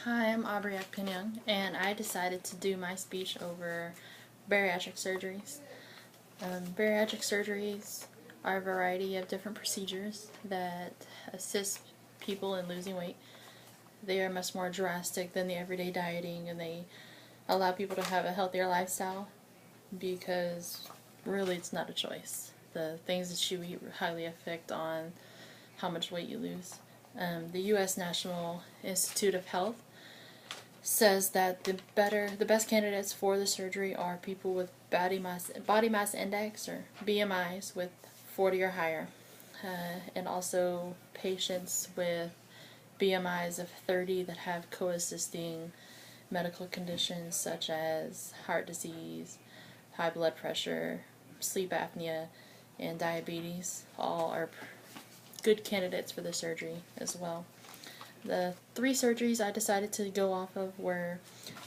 Hi, I'm Bariatric and I decided to do my speech over bariatric surgeries. Bariatric surgeries are a variety of different procedures that assist people in losing weight. They are much more drastic than the everyday dieting, and they allow people to have a healthier lifestyle because really it's not a choice. The things that you eat highly affect on how much weight you lose. The U.S. National Institute of Health says that the best candidates for the surgery are people with body mass index or BMIs with 40 or higher, and also patients with BMIs of 30 that have coexisting medical conditions such as heart disease, high blood pressure, sleep apnea, and diabetes. All are good candidates for the surgery as well. The three surgeries I decided to go off of were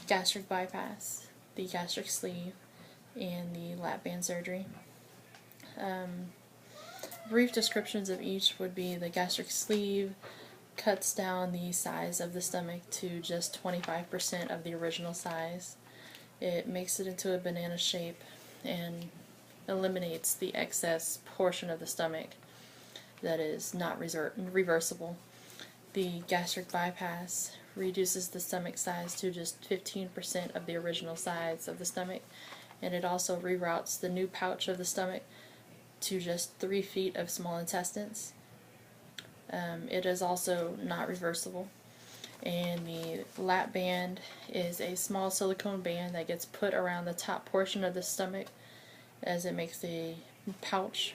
gastric bypass, the gastric sleeve, and the lap band surgery. Brief descriptions of each would be the gastric sleeve cuts down the size of the stomach to just 25% of the original size. It makes it into a banana shape and eliminates the excess portion of the stomach that is not reversible. The gastric bypass reduces the stomach size to just 15% of the original size of the stomach, and it also reroutes the new pouch of the stomach to just 3 feet of small intestines. It is also not reversible. And the lap band is a small silicone band that gets put around the top portion of the stomach as it makes a pouch.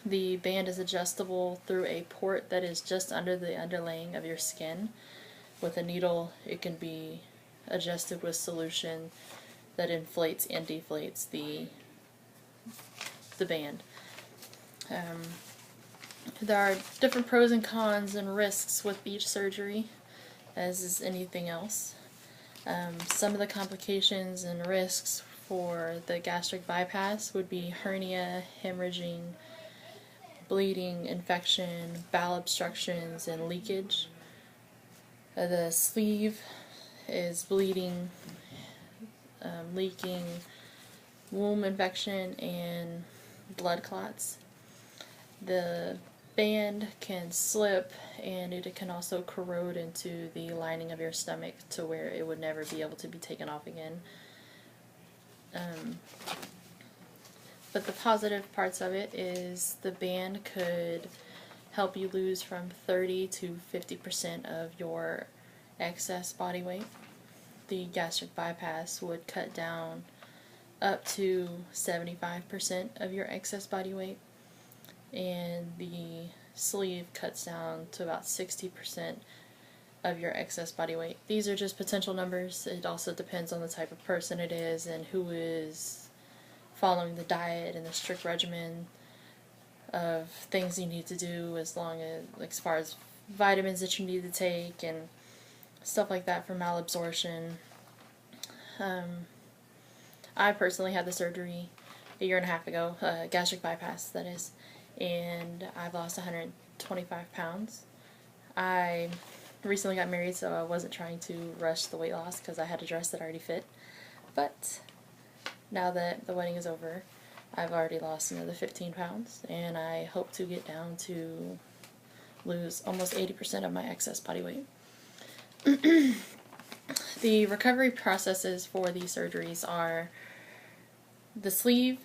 The band is adjustable through a port that is just under the underlaying of your skin. With a needle, it can be adjusted with solution that inflates and deflates the band. There are different pros and cons and risks with each surgery, as is anything else. Some of the complications and risks for the gastric bypass would be hernia, hemorrhaging, bleeding, infection, bowel obstructions, and leakage. The sleeve is bleeding, leaking, womb infection, and blood clots. The band can slip, and it can also corrode into the lining of your stomach to where it would never be able to be taken off again. But the positive parts of it is the band could help you lose from 30 to 50% of your excess body weight. The gastric bypass would cut down up to 75% of your excess body weight, and the sleeve cuts down to about 60% of your excess body weight. These are just potential numbers. It also depends on the type of person it is and who is following the diet and the strict regimen of things you need to do, as far as vitamins that you need to take and stuff like that for malabsorption. I personally had the surgery a year and a half ago, gastric bypass that is, and I've lost 125 pounds. I recently got married, so I wasn't trying to rush the weight loss because I had a dress that already fit, but now that the wedding is over, I've already lost another 15 pounds, and I hope to get down to lose almost 80% of my excess body weight. The recovery processes for these surgeries are the sleeve.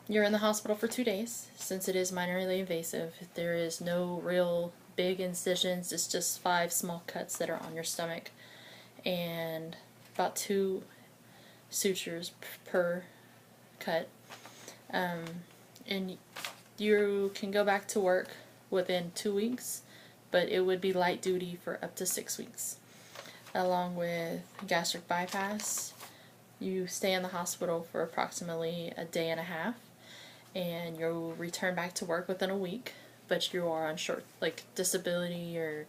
You're in the hospital for 2 days since it is minorly invasive. There is no real big incisions, it's just 5 small cuts that are on your stomach and about 2 sutures per cut. And you can go back to work within 2 weeks, but it would be light duty for up to 6 weeks. Along with gastric bypass, you stay in the hospital for approximately a day and a half, and you'll return back to work within a week, but you are on short, disability or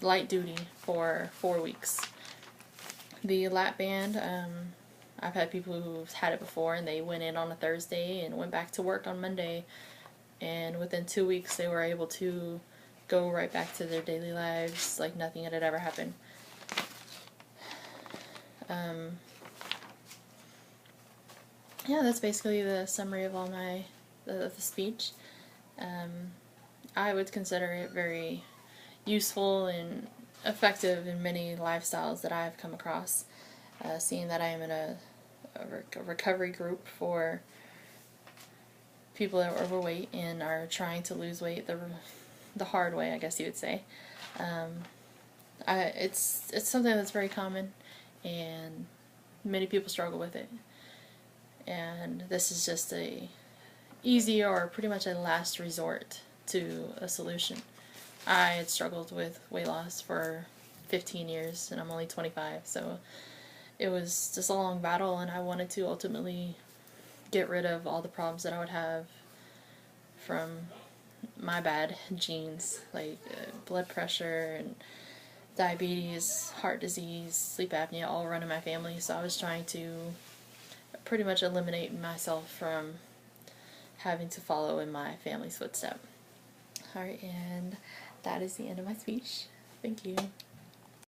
light duty for 4 weeks. The lap band, I've had people who've had it before and they went in on a Thursday and went back to work on Monday, and within 2 weeks they were able to go right back to their daily lives like nothing had ever happened. Yeah, that's basically the summary of all the speech. I would consider it very useful and effective in many lifestyles that I've come across. Seeing that I am in a recovery group for people that are overweight and are trying to lose weight the hard way, I guess you would say. It's something that's very common, and many people struggle with it. And this is just a easy or pretty much a last resort to a solution. I had struggled with weight loss for 15 years, and I'm only 25, so it was just a long battle, and I wanted to ultimately get rid of all the problems that I would have from my bad genes, like blood pressure and diabetes, heart disease, sleep apnea, all run in my family. So I was trying to pretty much eliminate myself from having to follow in my family's footsteps. Alright, and that is the end of my speech. Thank you.